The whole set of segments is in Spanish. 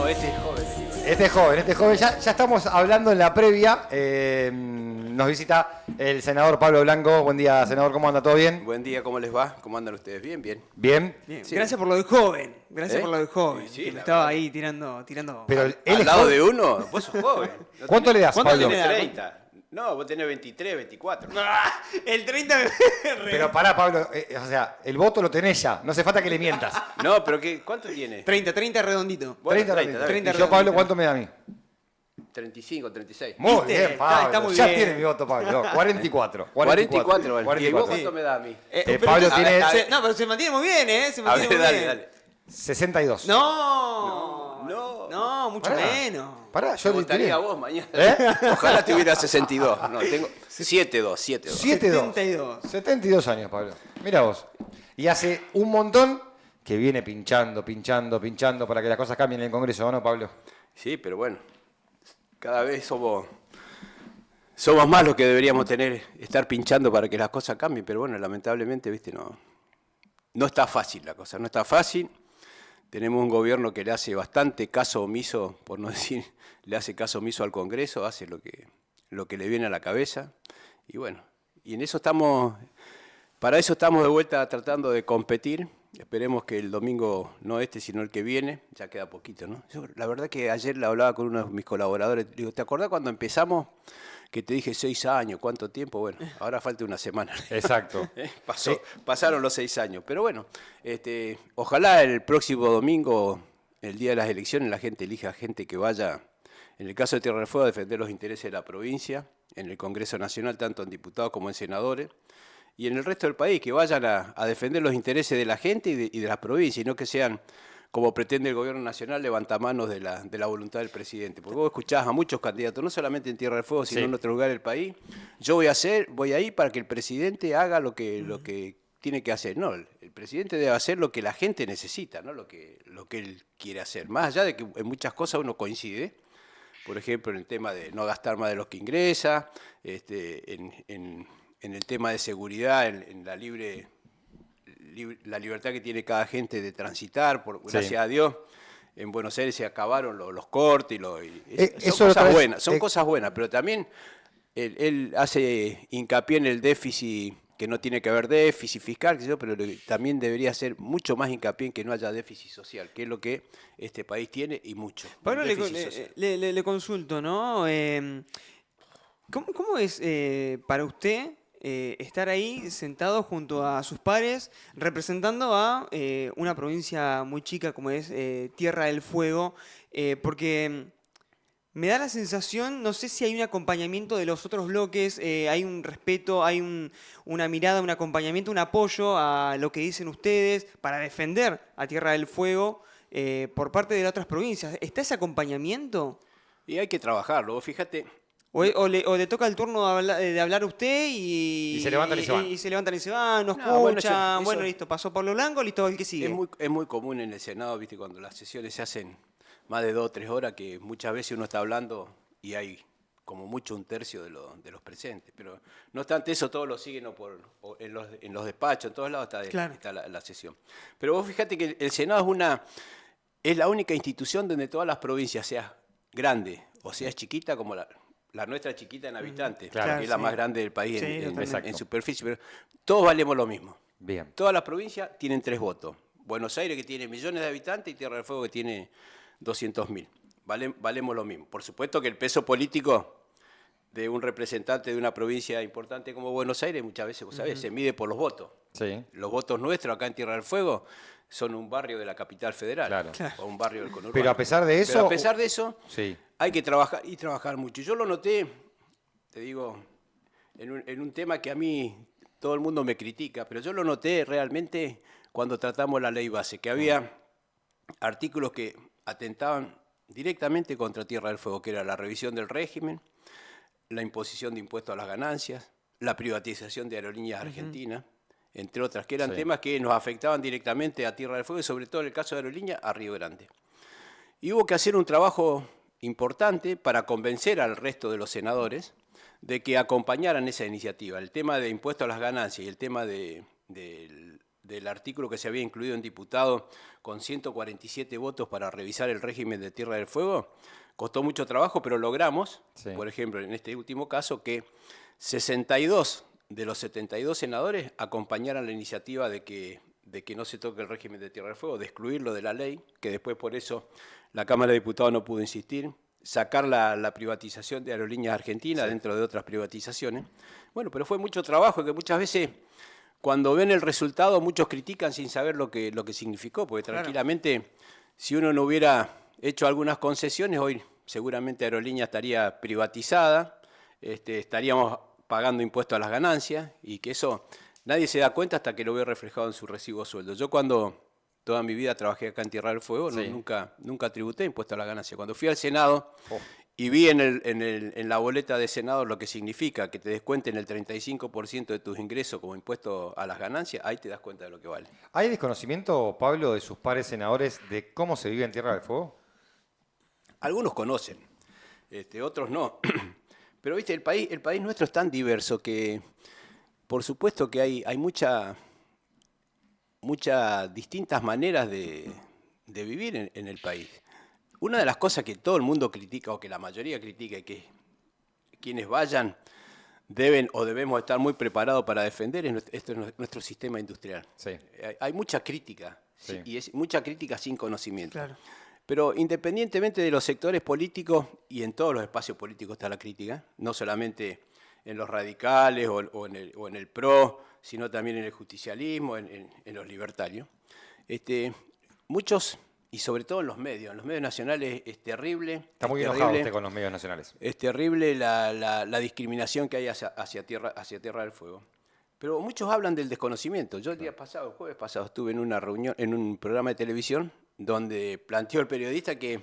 No, este es joven. Este joven. Ya estamos hablando en la previa. Nos visita el senador Pablo Blanco. Buen día, senador. ¿Cómo anda? ¿Todo bien? Buen día, ¿cómo les va? ¿Cómo andan ustedes? Bien, bien. ¿Bien? Bien. Sí. Gracias por lo de joven. Gracias por lo de joven. Sí, que me la estaba verdad. ahí tirando. Pero él ¿Al es lado joven. de uno? Vos sos joven. No ¿Cuánto tenés- le das, ¿Cuánto Pablo? le das? 30. No, vos tenés 23, 24. El 30 me... Pero pará, Pablo. O sea, el voto lo tenés ya. No hace falta que le mientas. No, pero ¿cuánto tiene? 30 redondito. Bueno, 30, 30, 30. ¿Y yo, Pablo, cuánto me da a mí? 35, 36. Muy ¿Viste? bien, Pablo. Está muy ya bien. tiene mi voto, Pablo. 44. 44, vale. ¿Y vos 44. cuánto me das a mí? Pablo entonces- tiene No, pero se mantiene muy bien, ¿eh? Se A mantiene ver, muy dale, bien. dale. 62. No, mucho Pará. menos. Pará, Te yo le votaría tiré. a vos mañana. ¿Eh? Ojalá tuviera 62. No, tengo 7-2. 72. 72 años, Pablo. Mira vos. Y hace un montón que viene pinchando para que las cosas cambien en el Congreso, ¿no, Pablo? Sí, pero bueno, cada vez somos más los que deberíamos estar pinchando para que las cosas cambien, pero bueno, lamentablemente, viste, no está fácil la cosa, no está fácil. Tenemos un gobierno que le hace bastante caso omiso, por no decir, le hace caso omiso al Congreso, hace lo que le viene a la cabeza. Y bueno, y en eso para eso estamos de vuelta tratando de competir. Esperemos que el domingo, no este, sino el que viene, ya queda poquito, ¿no? Yo, la verdad que ayer le hablaba con uno de mis colaboradores, le digo, ¿te acordás cuando empezamos? Que te dije 6 años, ¿cuánto tiempo? Bueno, ahora falta una semana. Exacto. Pasaron los 6 años. Pero bueno, ojalá el próximo domingo, el día de las elecciones, la gente elija gente que vaya, en el caso de Tierra del Fuego, a defender los intereses de la provincia, en el Congreso Nacional, tanto en diputados como en senadores, y en el resto del país, que vayan a defender los intereses de la gente y de las provincias, y no que sean, como pretende el gobierno nacional, levantamanos de la voluntad del presidente. Porque vos escuchás a muchos candidatos, no solamente en Tierra del Fuego, sino Sí. en otro lugar del país. Yo voy ahí para que el presidente haga lo que tiene que hacer. No, el presidente debe hacer lo que la gente necesita, no lo que él quiere hacer. Más allá de que en muchas cosas uno coincide, por ejemplo, en el tema de no gastar más de los que ingresa, en el tema de seguridad, en la libertad que tiene cada gente de transitar, gracias a Dios. En Buenos Aires se acabaron los cortes eso son cosas buenas, pero también él hace hincapié en el déficit, que no tiene que haber déficit fiscal, pero también debería hacer mucho más hincapié en que no haya déficit social, que es lo que este país tiene y mucho. Pablo, Déficit social. le consulto, ¿no? ¿Cómo es para usted estar ahí sentado junto a sus pares, representando a una provincia muy chica como es Tierra del Fuego? Porque me da la sensación, no sé si hay un acompañamiento de los otros bloques, hay un respeto, hay una mirada, un acompañamiento, un apoyo a lo que dicen ustedes para defender a Tierra del Fuego por parte de las otras provincias. ¿Está ese acompañamiento? Y hay que trabajarlo, vos fíjate. ¿O le toca el turno de hablar a usted y se levantan y se van? Y se levantan y se van, nos No, bueno, escuchan, eso- listo, pasó Pablo Blanco, listo, el que sigue. Es muy común en el Senado, viste, cuando las sesiones se hacen más de 2 o 3 horas, que muchas veces uno está hablando y hay como mucho un tercio de los presentes. Pero no obstante eso, todos lo siguen en los despachos, en todos lados Claro. está la sesión. Pero vos fíjate que el Senado es la única institución donde todas las provincias, sea grande o sea chiquita, como la nuestra es chiquita en habitantes, Claro, que es la sí. más grande del país Sí, en totalmente. superficie, pero todos valemos lo mismo. Bien. Todas las provincias tienen 3 votos. Buenos Aires, que tiene millones de habitantes, y Tierra del Fuego, que tiene 200.000. Valemos lo mismo. Por supuesto que el peso político de un representante de una provincia importante como Buenos Aires, muchas veces, vos sabés, se mide por los votos. Sí. Los votos nuestros acá en Tierra del Fuego son un barrio de la capital federal, Claro. o un barrio del conurbano. Pero a pesar de eso... Pero a pesar de eso, Sí. hay que trabajar y trabajar mucho. Yo lo noté, te digo, en un tema que a mí todo el mundo me critica, pero yo lo noté realmente cuando tratamos la ley base, que había artículos que atentaban directamente contra Tierra del Fuego, que era la revisión del régimen, la imposición de impuestos a las ganancias, la privatización de Aerolíneas Argentinas, entre otras, que eran Sí. temas que nos afectaban directamente a Tierra del Fuego y sobre todo en el caso de Aerolíneas a Río Grande. Y hubo que hacer un trabajo importante para convencer al resto de los senadores de que acompañaran esa iniciativa. El tema de impuestos a las ganancias y el tema de del artículo que se había incluido en diputado con 147 votos para revisar el régimen de Tierra del Fuego. Costó mucho trabajo, pero logramos, por ejemplo, en este último caso, que 62 de los 72 senadores acompañaran la iniciativa de que no se toque el régimen de Tierra del Fuego, de excluirlo de la ley, que después por eso la Cámara de Diputados no pudo insistir, sacar la privatización de Aerolíneas Argentinas dentro de otras privatizaciones. Bueno, pero fue mucho trabajo que muchas veces, cuando ven el resultado, muchos critican sin saber lo que significó, porque tranquilamente, si uno no hubiera hecho algunas concesiones, hoy seguramente Aerolíneas estaría privatizada, estaríamos pagando impuestos a las ganancias, y que eso nadie se da cuenta hasta que lo ve reflejado en su recibo de sueldo. Yo cuando toda mi vida trabajé acá en Tierra del Fuego, nunca tributé impuestos a la ganancia. Cuando fui al Senado y vi en la boleta de Senado lo que significa que te descuenten el 35% de tus ingresos como impuesto a las ganancias, ahí te das cuenta de lo que vale. ¿Hay desconocimiento, Pablo, de sus pares senadores de cómo se vive en Tierra del Fuego? Algunos conocen, otros no. Pero viste, el país nuestro es tan diverso que, por supuesto que hay muchas distintas maneras de vivir en el país. Una de las cosas que todo el mundo critica, o que la mayoría critica, y que quienes vayan deben o debemos estar muy preparados para defender, es nuestro sistema industrial. Sí. Hay mucha crítica, y es mucha crítica sin conocimiento. Claro. Pero independientemente de los sectores políticos, y en todos los espacios políticos está la crítica, no solamente en los radicales o en el PRO, sino también en el justicialismo, en los libertarios. Muchos, y sobre todo en los medios nacionales, es terrible. Está muy enojado usted con los medios nacionales. Es terrible la discriminación que hay hacia Tierra del Fuego. Pero muchos hablan del desconocimiento. Yo el jueves pasado, estuve en una reunión, en un programa de televisión, donde planteó el periodista que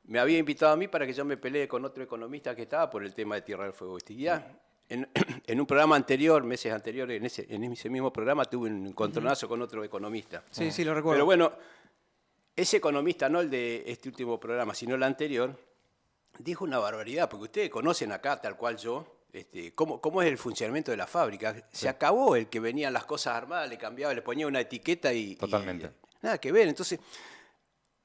me había invitado a mí para que yo me pelee con otro economista que estaba por el tema de Tierra del Fuego. Y ya en un programa anterior, meses anteriores, en ese mismo programa, tuve un encontronazo con otro economista. Sí, sí, lo recuerdo. Pero bueno, ese economista, no el de este último programa, sino el anterior, dijo una barbaridad, porque ustedes conocen acá, tal cual yo, cómo es el funcionamiento de la fábrica. Se acabó el que venían las cosas armadas, le cambiaba, le ponía una etiqueta y... Totalmente. Y nada que ver. Entonces,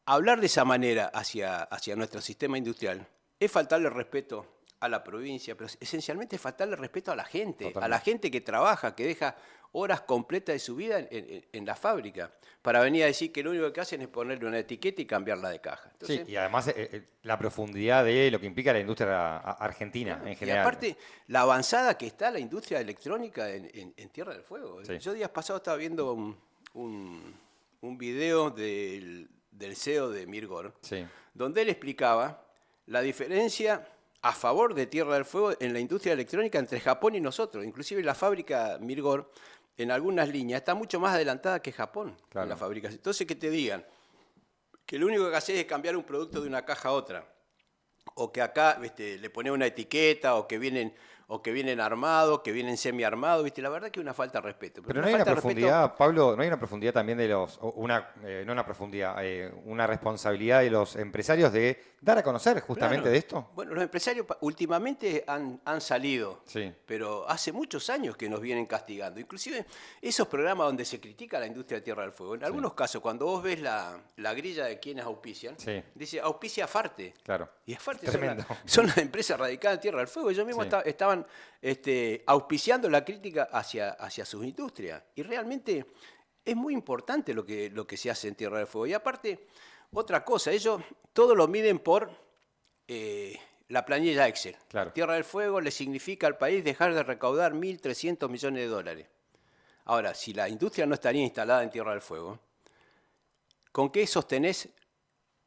hablar de esa manera hacia nuestro sistema industrial es faltarle respeto a la provincia, pero esencialmente es faltarle respeto a la gente. Totalmente. A la gente que trabaja, que deja horas completas de su vida en la fábrica, para venir a decir que lo único que hacen es ponerle una etiqueta y cambiarla de caja. Entonces, sí, y además la profundidad de lo que implica la industria argentina en general. Y aparte, la avanzada que está la industria electrónica en Tierra del Fuego. Sí. Yo días pasados estaba viendo un video del CEO de Mirgor, donde él explicaba la diferencia a favor de Tierra del Fuego en la industria electrónica entre Japón y nosotros. Inclusive la fábrica Mirgor, en algunas líneas, está mucho más adelantada que Japón en la fabricación. Entonces, que te digan que lo único que haces es cambiar un producto de una caja a otra, o que acá le pones una etiqueta, o que vienen armados, que vienen semi-armados, la verdad que es una falta de respeto. Pero no hay una profundidad, Pablo, no hay una profundidad también de una responsabilidad de los empresarios de dar a conocer justamente de esto. Bueno, los empresarios últimamente han salido, pero hace muchos años que nos vienen castigando. Inclusive esos programas donde se critica la industria de Tierra del Fuego, en algunos casos, cuando vos ves la grilla de quienes auspician, dice auspicia Farte. Claro. Y Farte son las empresas radicadas en Tierra del Fuego. Ellos mismos estaban auspiciando la crítica hacia sus industrias. Y realmente es muy importante lo que se hace en Tierra del Fuego. Y aparte, otra cosa, ellos todo lo miden por la planilla Excel. Claro. Tierra del Fuego le significa al país dejar de recaudar 1.300 millones de dólares. Ahora, si la industria no estaría instalada en Tierra del Fuego, ¿con qué sostenés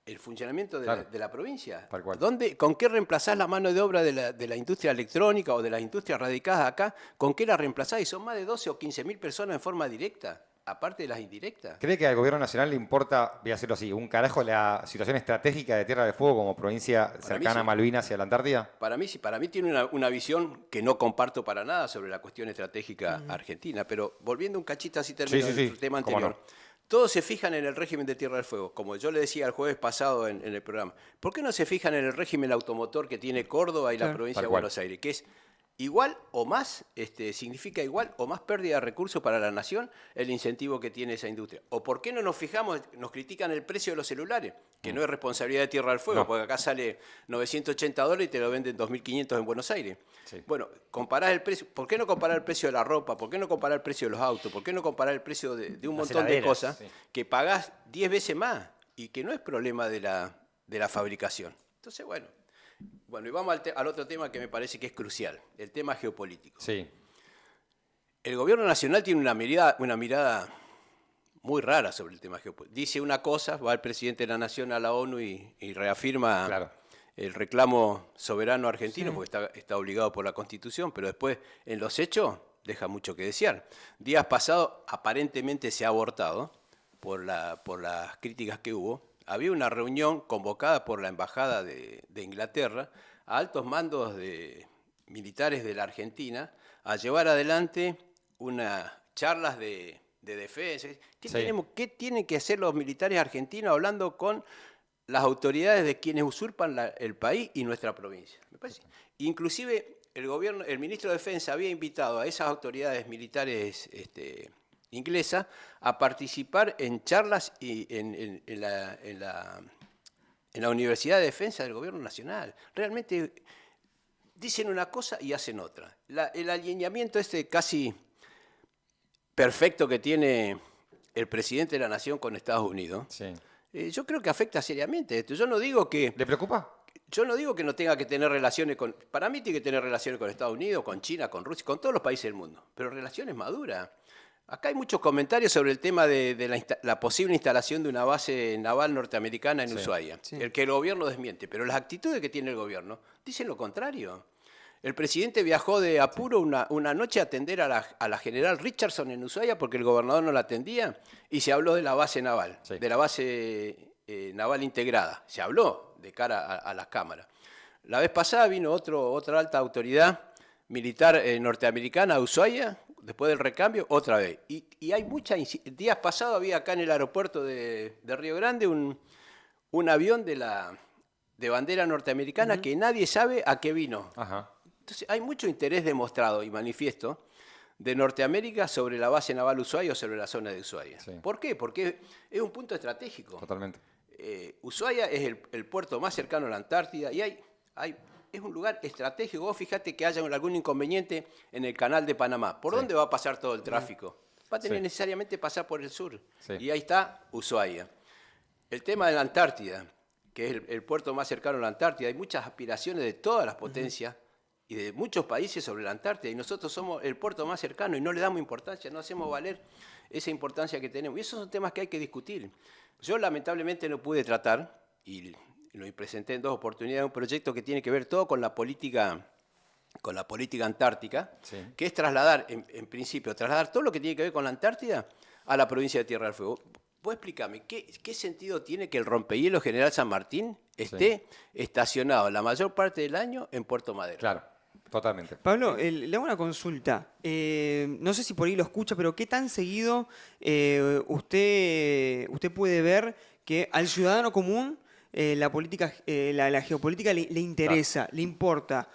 el funcionamiento de la provincia? Tal cual. ¿Con qué reemplazás la mano de obra de la industria electrónica o de las industrias radicadas acá? ¿Con qué la reemplazás? Y son más de 12 o 15.000 personas en forma directa, aparte de las indirectas. ¿Cree que al gobierno nacional le importa, voy a decirlo así, un carajo la situación estratégica de Tierra del Fuego como provincia cercana a Malvinas y a la Antártida? Para mí sí, para mí tiene una visión que no comparto para nada sobre la cuestión estratégica argentina, pero volviendo un cachito así termino el tema anterior. No. Todos se fijan en el régimen de Tierra del Fuego, como yo le decía el jueves pasado en el programa. ¿Por qué no se fijan en el régimen automotor que tiene Córdoba y la provincia de Buenos Aires, que es igual o más, significa igual o más pérdida de recursos para la nación el incentivo que tiene esa industria. ¿O por qué no nos fijamos, nos critican el precio de los celulares? Que no es responsabilidad de Tierra del Fuego, No. porque acá sale $980 y te lo venden 2.500 en Buenos Aires. Sí. Bueno, comparás el precio, ¿por qué no comparar el precio de la ropa? ¿Por qué no comparar el precio de los autos? ¿Por qué no comparar el precio de un Las montón de heladeras, cosas sí. que pagás 10 veces más y que no es problema de la fabricación? Entonces, bueno, y vamos al otro tema que me parece que es crucial, el tema geopolítico. Sí. El gobierno nacional tiene una mirada muy rara sobre el tema geopolítico. Dice una cosa, va el presidente de la Nación a la ONU y reafirma Claro. el reclamo soberano argentino, Sí. porque está obligado por la Constitución, pero después en los hechos deja mucho que desear. Días pasados aparentemente se ha abortado por las críticas que hubo. Había una reunión convocada por la Embajada de Inglaterra a altos mandos militares de la Argentina a llevar adelante unas charlas de defensa. Sí. ¿Qué tienen que hacer los militares argentinos hablando con las autoridades de quienes usurpan el país y nuestra provincia? Me parece. Inclusive el ministro de Defensa había invitado a esas autoridades militares inglesas a participar en charlas en la Universidad de Defensa del Gobierno Nacional. Realmente dicen una cosa y hacen otra. El alineamiento casi perfecto que tiene el presidente de la Nación con Estados Unidos, Sí. yo creo que afecta seriamente esto. Yo no digo que ¿Le preocupa? no tenga que tener relaciones con... Para mí tiene que tener relaciones con Estados Unidos, con China, con Rusia, con todos los países del mundo, pero relaciones maduras. Acá hay muchos comentarios sobre el tema de la posible instalación de una base naval norteamericana en Sí. Ushuaia, Sí. el que el gobierno desmiente, pero las actitudes que tiene el gobierno dicen lo contrario. El presidente viajó de apuro una noche a atender a la general Richardson en Ushuaia porque el gobernador no la atendía y se habló de la base naval, Sí. de la base naval integrada. Se habló de cara a las cámaras. La vez pasada vino otra alta autoridad militar norteamericana a Ushuaia, después del recambio, otra vez. Y hay días pasados había acá en el aeropuerto de Río Grande un avión de bandera norteamericana que nadie sabe a qué vino. Ajá. Entonces hay mucho interés demostrado y manifiesto de Norteamérica sobre la base naval Ushuaia o sobre la zona de Ushuaia. Sí. ¿Por qué? Porque es un punto estratégico. Totalmente. Ushuaia es el puerto más cercano a la Antártida y es un lugar estratégico. Vos fíjate que haya algún inconveniente en el canal de Panamá. ¿Por Sí. dónde va a pasar todo el tráfico? Va a tener Sí. necesariamente pasar por el sur. Sí. Y ahí está Ushuaia. El tema de la Antártida, que es el puerto más cercano a la Antártida, hay muchas aspiraciones de todas las potencias y de muchos países sobre la Antártida, y nosotros somos el puerto más cercano y no le damos importancia, no hacemos valer esa importancia que tenemos. Y esos son temas que hay que discutir. Yo lamentablemente no pude tratar, y lo presenté en 2 oportunidades, un proyecto que tiene que ver todo con la política antártica, Sí. que es trasladar, en principio, todo lo que tiene que ver con la Antártida a la provincia de Tierra del Fuego. Vos explícame, ¿qué sentido tiene que el rompehielos General San Martín esté estacionado la mayor parte del año en Puerto Madero? Claro, totalmente. Pablo, le hago una consulta. No sé si por ahí lo escucha, pero ¿qué tan seguido usted puede ver que al ciudadano común la geopolítica le interesa, le importa?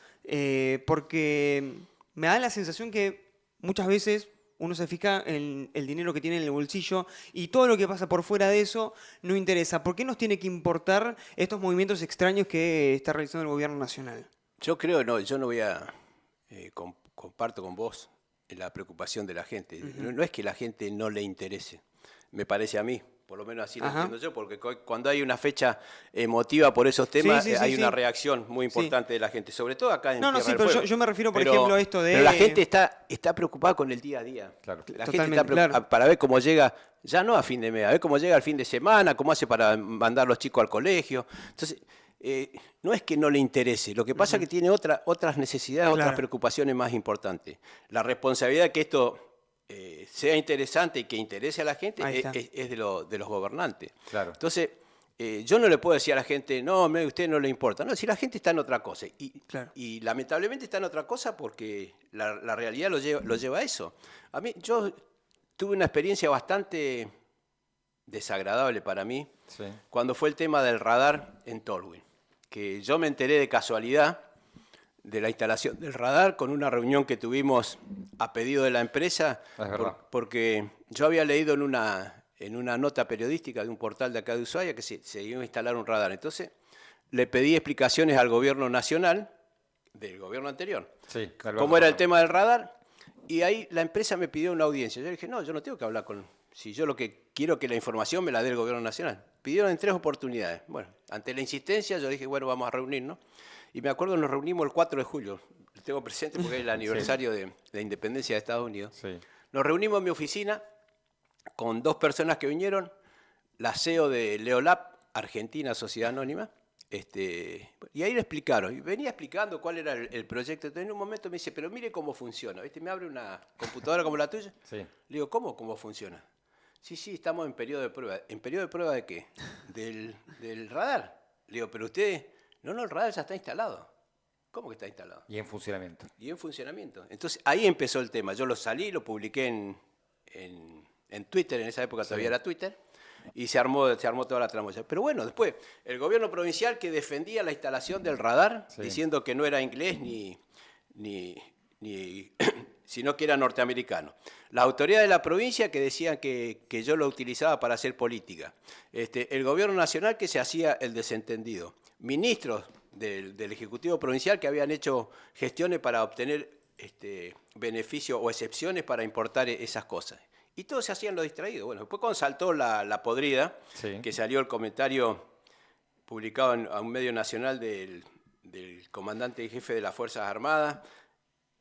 Porque me da la sensación que muchas veces uno se fija en el dinero que tiene en el bolsillo y todo lo que pasa por fuera de eso no interesa. ¿Por qué nos tiene que importar estos movimientos extraños que está realizando el gobierno nacional? Yo no voy a... comparto con vos la preocupación de la gente. No es que la gente no le interese, me parece a mí. Por lo menos así lo Ajá. entiendo yo, porque cuando hay una fecha emotiva por esos temas, Sí, sí, hay sí, una sí. reacción muy importante de la gente, sobre todo acá en No, no, Tierra sí, del pero Fuego. yo me refiero, por ejemplo, a esto de... Pero la gente está preocupada con el día a día. Claro. La gente Totalmente, está preocupada claro. para ver cómo llega, ya no a fin de mes, a ver cómo llega el fin de semana, cómo hace para mandar a los chicos al colegio. Entonces, no es que no le interese, lo que pasa es que tiene otras necesidades, Claro. otras preocupaciones más importantes. La responsabilidad de que esto sea interesante y que interese a la gente Ahí está. es de los gobernantes. Claro. Entonces, yo no le puedo decir a la gente, no, a usted no le importa. No, si la gente está en otra cosa. Claro. Y lamentablemente está en otra cosa porque la realidad lo lleva a eso. Yo tuve una experiencia bastante desagradable para mí Sí. cuando fue el tema del radar en Tolwyn. Que yo me enteré de casualidad de la instalación del radar con una reunión que tuvimos a pedido de la empresa, Es verdad. porque yo había leído en una nota periodística de un portal de acá de Ushuaia que se iba a instalar un radar. Entonces le pedí explicaciones al gobierno nacional del gobierno anterior. Sí, ¿Cómo era el tema del radar? Y ahí la empresa me pidió una audiencia. Yo dije, no, yo no tengo que hablar con... Si yo lo que quiero que la información me la dé el gobierno nacional. Pidieron en 3 oportunidades. Bueno, ante la insistencia yo dije, bueno, vamos a reunirnos. Y me acuerdo, nos reunimos el 4 de julio. Lo tengo presente porque es el aniversario de la independencia de Estados Unidos. Sí. Nos reunimos en mi oficina con 2 personas que vinieron, la CEO de Leolab, Argentina Sociedad Anónima, y ahí le explicaron, y venía explicando cuál era el proyecto. Entonces en un momento me dice, pero mire cómo funciona, ¿viste? Me abre una computadora como la tuya. Sí. Le digo, ¿cómo funciona? Sí, estamos en periodo de prueba. ¿En periodo de prueba de qué? Del radar. Le digo, pero usted, no, el radar ya está instalado. ¿Cómo que está instalado? Y en funcionamiento. Y en funcionamiento. Entonces ahí empezó el tema. Yo lo salí, lo publiqué en Twitter, en esa época todavía era Twitter, y se armó toda la tramoya. Pero bueno, después, el gobierno provincial que defendía la instalación del radar, diciendo que no era inglés sino que era norteamericano. Las autoridades de la provincia que decían que yo lo utilizaba para hacer política. El gobierno nacional que se hacía el desentendido. Ministros del Ejecutivo Provincial que habían hecho gestiones para obtener beneficios o excepciones para importar esas cosas. Y todos se hacían los distraídos. Bueno, después cuando saltó la podrida, que salió el comentario publicado a un medio nacional del comandante y jefe de las Fuerzas Armadas,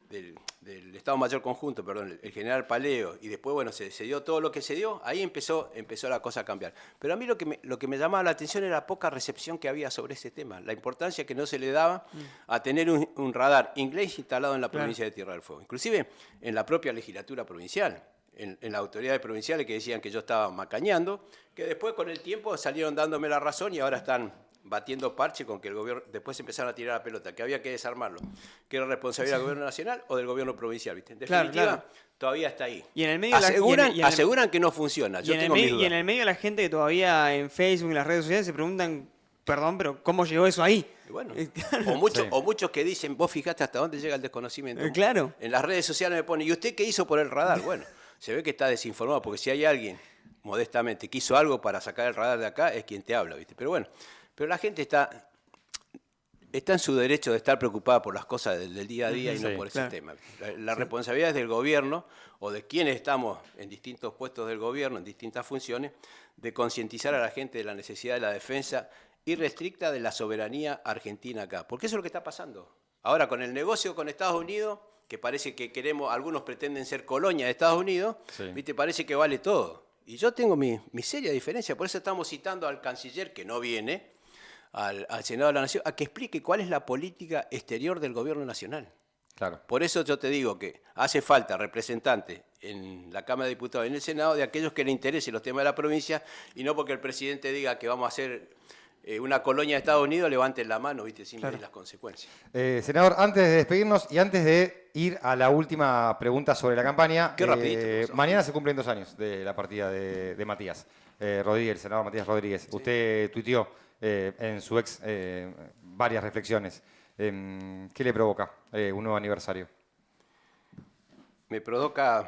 del Estado Mayor Conjunto, perdón, el general Paleo, y después, bueno, se dio todo lo que se dio, ahí empezó la cosa a cambiar. Pero a mí lo que me llamaba la atención era la poca recepción que había sobre ese tema, la importancia que no se le daba a tener un radar inglés instalado en la provincia de Tierra del Fuego, inclusive en la propia legislatura provincial. En las autoridades provinciales que decían que yo estaba macañando, que después con el tiempo salieron dándome la razón y ahora están batiendo parche con que el gobierno, después empezaron a tirar la pelota, que había que desarmarlo, que era responsabilidad del gobierno nacional o del gobierno provincial, ¿viste? En definitiva, todavía está ahí. Y en el medio aseguran que no funciona, yo tengo mis dudas. Y en el medio la gente que todavía en Facebook, en las redes sociales, se preguntan, perdón, pero ¿cómo llegó eso ahí? Y bueno, o muchos que dicen, vos fijate hasta dónde llega el desconocimiento. Claro. En las redes sociales me ponen, ¿y usted qué hizo por el radar? Bueno, se ve que está desinformado, porque si hay alguien, modestamente, que hizo algo para sacar el radar de acá, es quien te habla, ¿viste? Pero bueno, la gente está en su derecho de estar preocupada por las cosas del día a día y no por ese tema. La responsabilidad es del gobierno o de quienes estamos en distintos puestos del gobierno, en distintas funciones, de concientizar a la gente de la necesidad de la defensa irrestricta de la soberanía argentina acá. Porque eso es lo que está pasando. Ahora, con el negocio con Estados Unidos, que parece que algunos pretenden ser colonia de Estados Unidos, ¿viste? Parece que vale todo. Y yo tengo mi seria diferencia, por eso estamos citando al canciller, que no viene, al Senado de la Nación, a que explique cuál es la política exterior del gobierno nacional. Claro. Por eso yo te digo que hace falta representantes en la Cámara de Diputados y en el Senado de aquellos que les interesen los temas de la provincia y no porque el presidente diga que vamos a hacer una colonia de Estados Unidos, levanten la mano, ¿viste? Sin medir las consecuencias. Senador, antes de despedirnos y antes de ir a la última pregunta sobre la campaña, Qué rapidito, mañana se cumplen 2 años de la partida de Matías Rodríguez, el senador Matías Rodríguez. Sí. Usted tuiteó en su ex varias reflexiones. ¿Qué le provoca un nuevo aniversario? Me provoca,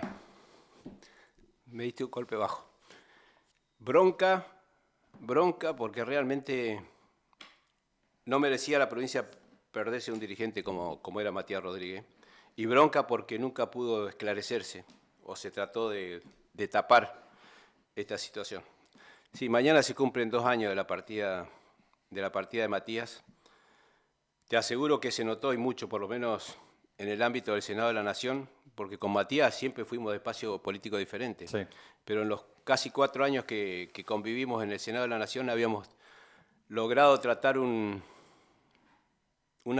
me diste un golpe bajo. Bronca porque realmente no merecía la provincia perderse un dirigente como era Matías Rodríguez. Y bronca porque nunca pudo esclarecerse o se trató de tapar esta situación. Sí, mañana se cumplen 2 años de la partida de Matías. Te aseguro que se notó y mucho, por lo menos en el ámbito del Senado de la Nación, porque con Matías siempre fuimos de espacio político diferente. Sí. Pero en los casi 4 años que convivimos en el Senado de la Nación habíamos logrado tratar una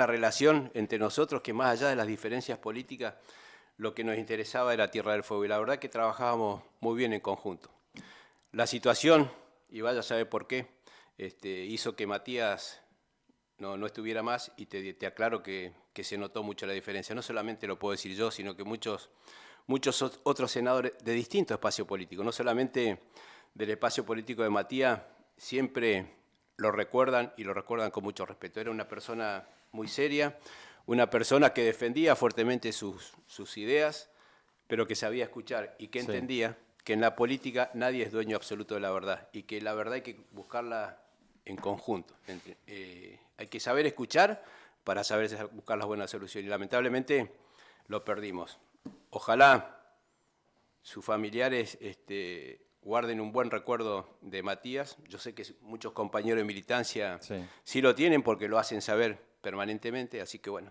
relación entre nosotros que más allá de las diferencias políticas, lo que nos interesaba era Tierra del Fuego. Y la verdad que trabajábamos muy bien en conjunto. La situación, y vaya a saber por qué, hizo que Matías no estuviera más y te aclaro que se notó mucho la diferencia. No solamente lo puedo decir yo, sino que muchos otros senadores de distintos espacios políticos, no solamente del espacio político de Matías, siempre lo recuerdan y lo recuerdan con mucho respeto. Era una persona muy seria, una persona que defendía fuertemente sus ideas, pero que sabía escuchar y que Sí. entendía que en la política nadie es dueño absoluto de la verdad y que la verdad hay que buscarla en conjunto. Hay que saber escuchar para saber buscar las buenas soluciones. Y lamentablemente lo perdimos. Ojalá sus familiares guarden un buen recuerdo de Matías. Yo sé que muchos compañeros de militancia Sí. sí lo tienen porque lo hacen saber permanentemente. Así que bueno,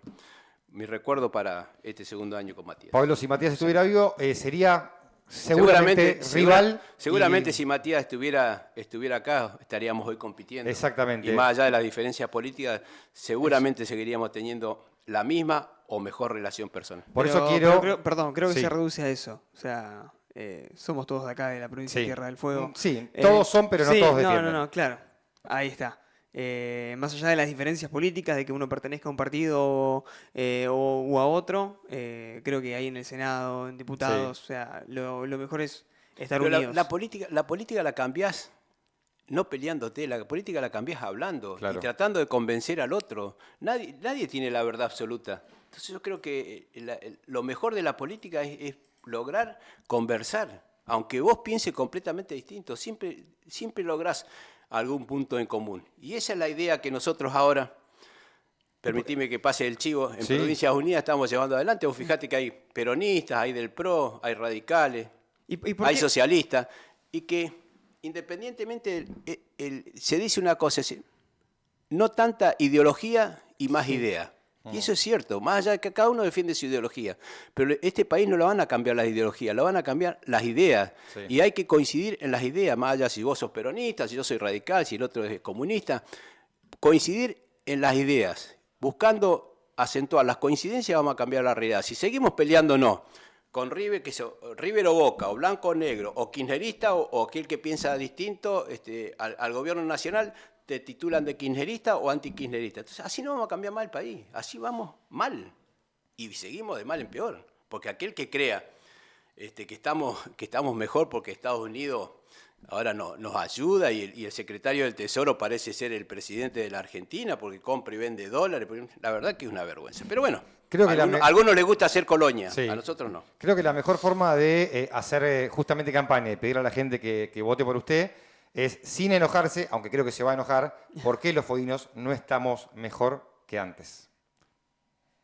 mi recuerdo para este segundo año con Matías. Pablo, si Matías estuviera vivo, sería seguramente rival. Seguramente y- si Matías estuviera acá, estaríamos hoy compitiendo. Exactamente. Y más allá de las diferencias políticas, seguramente seguiríamos teniendo la misma o mejor relación personal. Por eso Pero quiero... creo que Sí. se reduce a eso. O sea, somos todos de acá, de la provincia de Sí. Tierra del Fuego. Sí, todos son, pero no sí, todos no, defienden. no, claro. Ahí está. Más allá de las diferencias políticas, de que uno pertenezca a un partido o a otro, creo que ahí en el Senado, en diputados, Sí. o sea, lo mejor es estar Pero unidos. la política la cambiás no peleándote, la política la cambiás hablando Claro. y tratando de convencer al otro. Nadie tiene la verdad absoluta. Entonces yo creo que lo mejor de la política es lograr conversar. Aunque vos pienses completamente distinto, siempre lográs algún punto en común. Y esa es la idea que nosotros ahora, permitime que pase el chivo, en Sí. Provincias Unidas estamos llevando adelante. Vos fijate que hay peronistas, hay del PRO, hay radicales, ¿Y por hay qué? socialistas, y que independientemente, se dice una cosa, no tanta ideología y más idea. Y eso es cierto, más allá de que cada uno defiende su ideología. Pero este país no lo van a cambiar las ideologías, lo van a cambiar las ideas. Sí. Y hay que coincidir en las ideas, más allá si vos sos peronista, si yo soy radical, si el otro es comunista. Coincidir en las ideas, buscando acentuar las coincidencias, vamos a cambiar la realidad. Si seguimos peleándonos con River o Boca, o blanco o negro, o kirchnerista, o aquel que piensa distinto al gobierno nacional, te titulan de kirchnerista o antikirchnerista. Entonces, así no vamos a cambiar más el país, así vamos mal. Y seguimos de mal en peor, porque aquel que crea que estamos mejor porque Estados Unidos ahora nos ayuda y el secretario del Tesoro parece ser el presidente de la Argentina porque compra y vende dólares, la verdad que es una vergüenza. Pero bueno, Creo que a algunos les gusta hacer colonia, Sí. a nosotros no. Creo que la mejor forma de hacer justamente campaña y pedirle a la gente que vote por usted es sin enojarse, aunque creo que se va a enojar, ¿por qué los foguinos no estamos mejor que antes?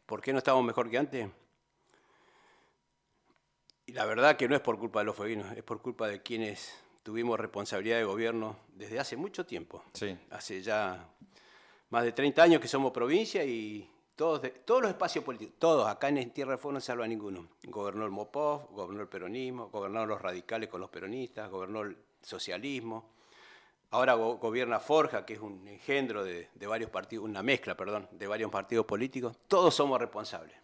¿Por qué no estamos mejor que antes? Y la verdad que no es por culpa de los fueguinos, es por culpa de quienes tuvimos responsabilidad de gobierno desde hace mucho tiempo. Sí. Hace ya más de 30 años que somos provincia y todos los espacios políticos, todos, acá en Tierra del Fuego no se salva ninguno. Gobernó el MOPOF, gobernó el peronismo, gobernaron los radicales con los peronistas, gobernó el socialismo. Ahora gobierna Forja, que es un engendro de varios partidos, una mezcla, perdón, de varios partidos políticos. Todos somos responsables,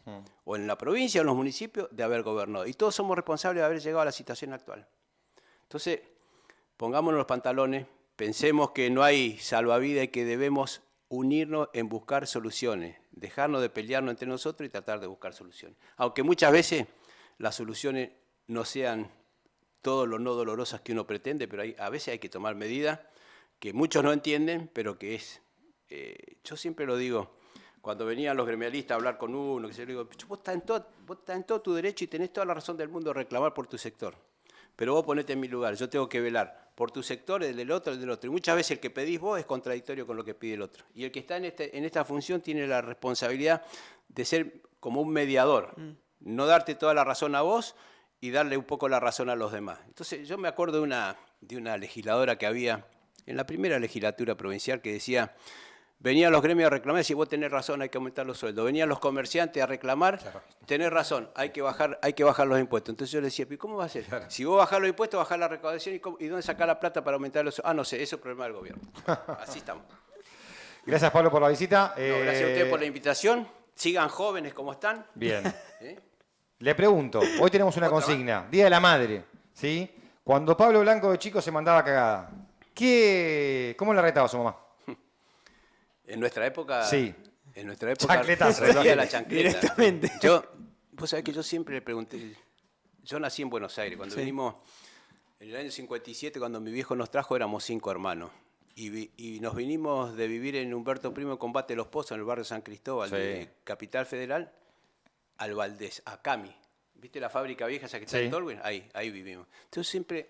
o en la provincia o en los municipios, de haber gobernado. Y todos somos responsables de haber llegado a la situación actual. Entonces, pongámonos los pantalones, pensemos que no hay salvavidas y que debemos unirnos en buscar soluciones, dejarnos de pelearnos entre nosotros y tratar de buscar soluciones. Aunque muchas veces las soluciones no sean todo lo no dolorosas que uno pretende, pero a veces hay que tomar medidas que muchos no entienden, pero que es... yo siempre lo digo, cuando venían los gremialistas a hablar con uno, que se le digo, vos estás en todo tu derecho y tenés toda la razón del mundo de reclamar por tu sector, pero vos ponete en mi lugar, yo tengo que velar por tu sector, el del otro, el del otro. Y muchas veces el que pedís vos es contradictorio con lo que pide el otro. Y el que está en esta función tiene la responsabilidad de ser como un mediador, no darte toda la razón a vos y darle un poco la razón a los demás. Entonces yo me acuerdo de una legisladora que había en la primera legislatura provincial que decía, venían los gremios a reclamar, si vos tenés razón hay que aumentar los sueldos. Venían los comerciantes a reclamar, claro, tenés razón, hay que bajar los impuestos. Entonces yo le decía, ¿y cómo va a ser? Claro. Si vos bajás los impuestos, bajás la recaudación, ¿y dónde sacás la plata para aumentar los sueldos? Ah, no sé, eso es problema del gobierno. Así estamos. Gracias, Pablo, por la visita. No, gracias a ustedes por la invitación. Sigan jóvenes como están. Bien. Le pregunto, hoy tenemos una consigna, Día de la Madre, ¿sí? Cuando Pablo Blanco de chico se mandaba cagada, ¿cómo la retaba su mamá? En nuestra época... Sí. En nuestra época... Chancletazo. La chancleta. Directamente. Vos sabés que yo siempre le pregunté... Yo nací en Buenos Aires. Cuando sí. vinimos en el año 57, cuando mi viejo nos trajo, éramos 5 hermanos. y nos vinimos de vivir en Humberto Primo, Combate Los Pozos, en el barrio San Cristóbal, Sí. de Capital Federal, al Valdés, a Cami. ¿Viste la fábrica vieja esa que está Sí. en Tolwyn? Ahí vivimos. Entonces siempre...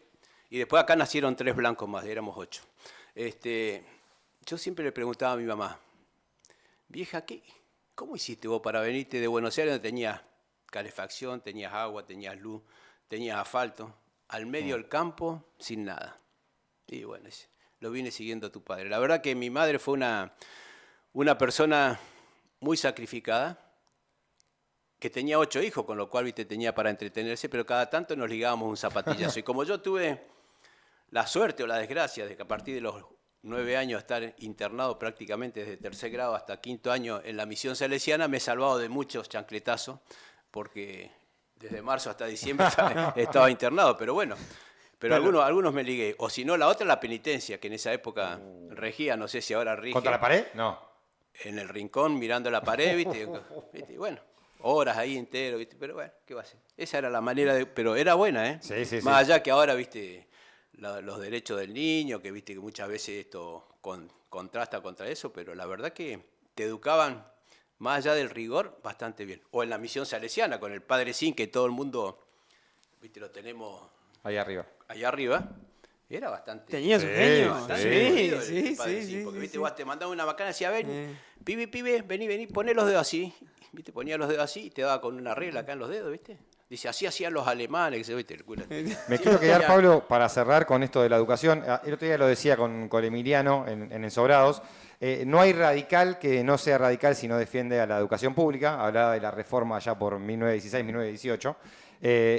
Y después acá nacieron 3 blancos más, éramos 8. Yo siempre le preguntaba a mi mamá, vieja, ¿cómo hiciste vos para venirte de Buenos Aires donde tenías calefacción, tenías agua, tenías luz, tenías asfalto, al medio del campo, sin nada? Y bueno, lo vine siguiendo a tu padre. La verdad que mi madre fue una persona muy sacrificada, que tenía 8 hijos, con lo cual, viste, tenía para entretenerse, pero cada tanto nos ligábamos un zapatillazo. Y como yo tuve la suerte o la desgracia de que a partir de los 9 años estar internado prácticamente desde 3er grado hasta 5º año en la misión salesiana, me he salvado de muchos chancletazos, porque desde marzo hasta diciembre estaba internado, pero bueno. Pero algunos me ligué. O si no, la otra, la penitencia, que en esa época regía, no sé si ahora rige. ¿Contra la pared? No. En el rincón, mirando la pared, ¿viste? ¿Viste? Bueno, horas ahí entero, ¿viste? Pero bueno, ¿qué va a hacer? Esa era la manera de... Pero era buena, ¿eh? Sí, sí, Más sí. allá que ahora, ¿viste? Los derechos del niño, que viste que muchas veces esto contrasta contra eso, pero la verdad que te educaban, más allá del rigor, bastante bien. O en la misión salesiana, con el Padre Sin, que todo el mundo, ¿viste? Lo tenemos Ahí arriba. allá arriba. Era bastante... Tenía su Sí, genio. bastante sí. divertido Sí, el sí, Padre sí, Sin, sí, porque, sí, viste, sí. vos te mandaba una bacana y decía, ven, pibe, vení, poné los dedos así. ¿Viste? Ponía los dedos así y te daba con una regla acá en los dedos, ¿viste? Dice, así hacían los alemanes, que se viste el culo. Me quiero quedar, Pablo, para cerrar con esto de la educación. El otro día lo decía con Emiliano en Ensobrados. No hay radical que no sea radical si no defiende a la educación pública. Hablaba de la reforma allá por 1916, 1918.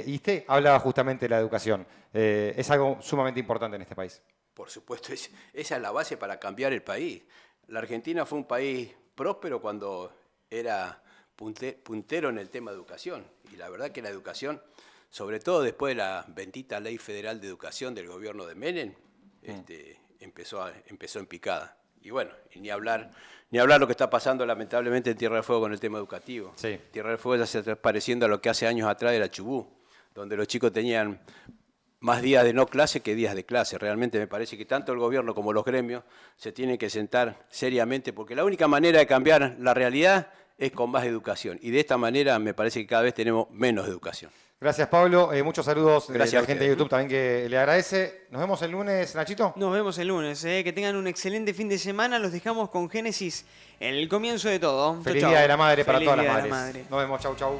Y usted hablaba justamente de la educación. Es algo sumamente importante en este país. Por supuesto, esa es la base para cambiar el país. La Argentina fue un país próspero cuando era puntero en el tema de educación. Y la verdad que la educación, sobre todo después de la bendita Ley Federal de Educación del gobierno de Menem, empezó en picada. Y bueno, y ni hablar lo que está pasando lamentablemente en Tierra del Fuego con el tema educativo. Sí. Tierra del Fuego ya se está pareciendo a lo que hace años atrás era Chubut, donde los chicos tenían más días de no clase que días de clase. Realmente me parece que tanto el gobierno como los gremios se tienen que sentar seriamente, porque la única manera de cambiar la realidad es con más educación. Y de esta manera me parece que cada vez tenemos menos educación. Gracias, Pablo. Muchos saludos de Gracias la a gente de ustedes. YouTube también que le agradece. Nos vemos el lunes, Nachito. Nos vemos el lunes. Que tengan un excelente fin de semana. Los dejamos con Génesis, el comienzo de todo. Chau, Feliz chau. Día de la Madre para Feliz todas las Día de madres. la Madre. Nos vemos. Chau, chau.